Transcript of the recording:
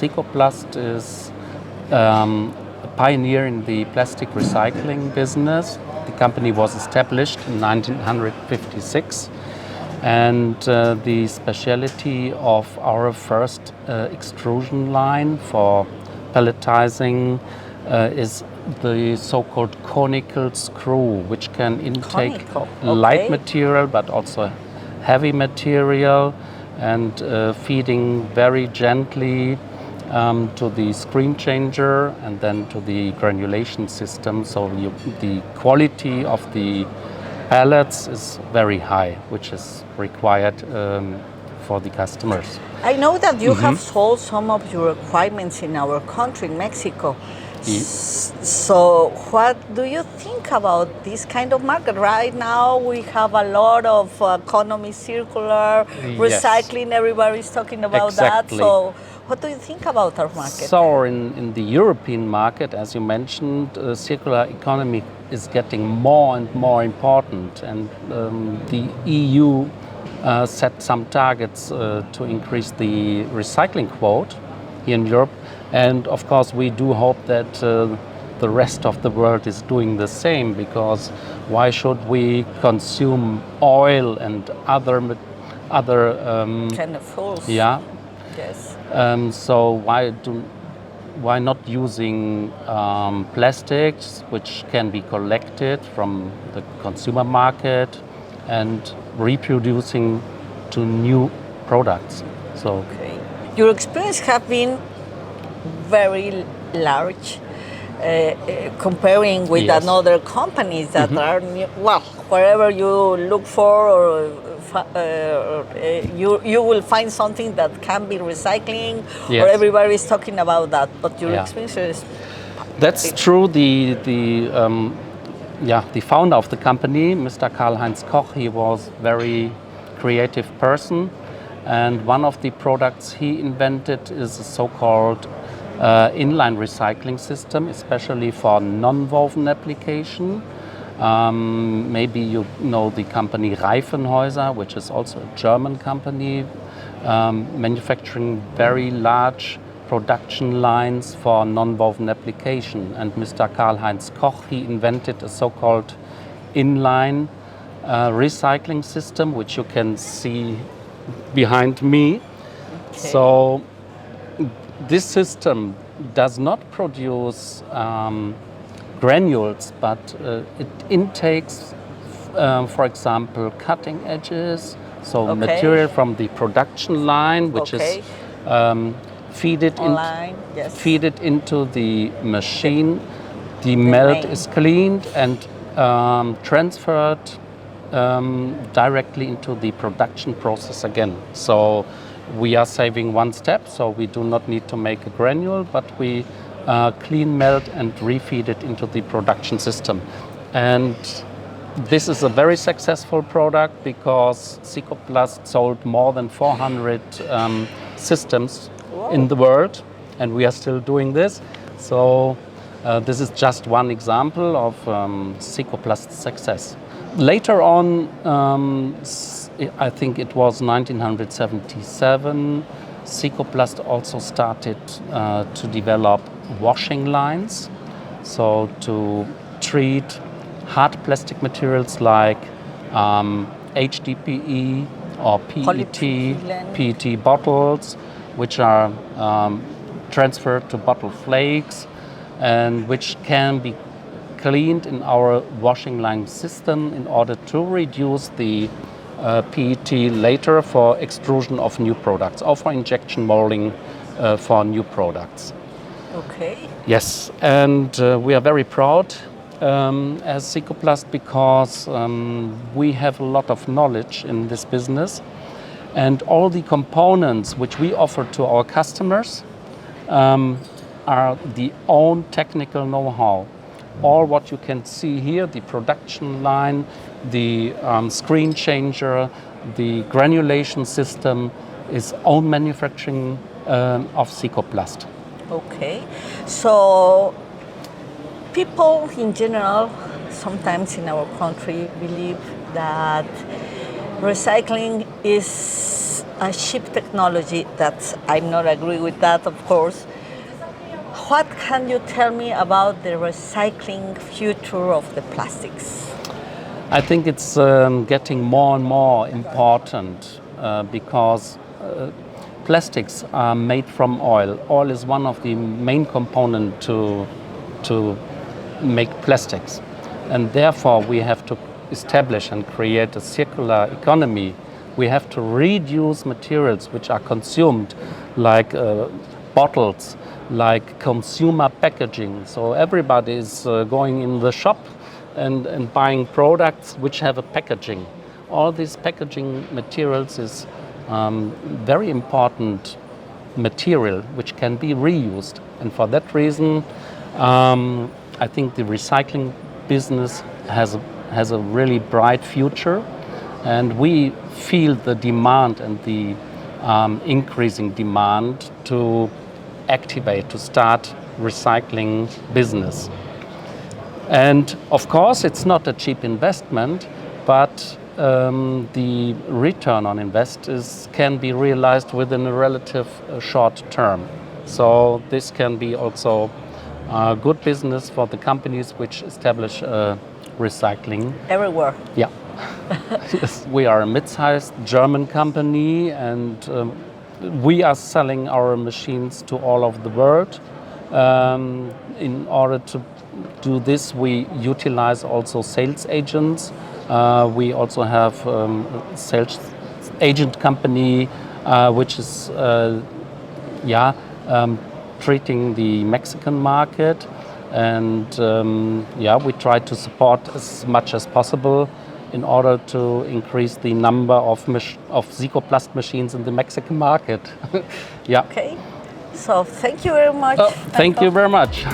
Sikoplast is a pioneer in the plastic recycling business. The company was established in 1956, and the specialty of our first extrusion line for pelletizing is the so-called conical screw, which can intake light material but also heavy material, and feeding very gently to the screen changer and then to the granulation system. So the quality of the pellets is very high, which is required for the customers. I know that you have sold some of your equipments in our country, Mexico. So what do you think about this kind of market? Right now we have a lot of economy, circular, recycling, everybody's talking about that. So what do you think about our market? So in the European market, as you mentioned, circular economy is getting more and more important, and the EU set some targets to increase the recycling quote here in Europe. And of course, we do hope that the rest of the world is doing the same, because why should we consume oil and other kind of fuels? Yeah. Yes. So why not using plastics, which can be collected from the consumer market and reproducing to new products? So your experience have been very large, comparing with another companies that are new. Well, wherever you look for, or you will find something that can be recycling, or everybody is talking about that. But your experience is... That's true. The founder of the company, Mr. Karl-Heinz Koch, he was very creative person, and one of the products he invented is a so-called inline recycling system, especially for non-woven application. Maybe you know the company Reifenhäuser, which is also a German company, manufacturing very large production lines for non-woven application. And Mr. Karl-Heinz Koch, he invented a so-called inline recycling system, which you can see behind me. So this system does not produce granules, but it intakes, for example, cutting edges, so material from the production line, which is feed it into the machine. The melt is cleaned and transferred directly into the production process again. So we are saving one step, so we do not need to make a granule, but we clean, melt and refeed it into the production system. And this is a very successful product, because Sikoplast sold more than 400 systems in the world, and we are still doing this. So this is just one example of Sikoplast's success. Later on, I think it was 1977, Sikoplast also started to develop washing lines, so to treat hard plastic materials like HDPE or PET bottles, which are transferred to bottle flakes and which can be cleaned in our washing line system in order to reduce the PET later for extrusion of new products or for injection molding for new products. Yes, and we are very proud as Sikoplast, because we have a lot of knowledge in this business, and all the components which we offer to our customers are the own technical know-how. All what you can see here, the production line, the screen changer, the granulation system, is own manufacturing of Sikoplast. So people in general, sometimes in our country, believe that recycling is a cheap technology that I'm not agree with that, of course. What can you tell me about the recycling future of the plastics? I think it's getting more and more important because plastics are made from oil. Oil is one of the main components to make plastics. And therefore we have to establish and create a circular economy. We have to reduce materials which are consumed, like bottles, like consumer packaging. So everybody is going in the shop and buying products which have a packaging. All these packaging materials is very important material which can be reused. And for that reason, I think the recycling business has a really bright future, and we feel the demand and the increasing demand to activate, to start recycling business. And of course, it's not a cheap investment, but the return on investment can be realized within a relative short term. So this can be also a good business for the companies which establish recycling. Everywhere. Yeah. Yes. We are a mid-sized German company, and we are selling our machines to all over the world. In order to do this, we utilize also sales agents. We also have sales agent company which is treating the Mexican market, and we try to support as much as possible in order to increase the number of Sikoplast machines in the Mexican market. Yeah. Okay. So thank you very much. Thank you very much.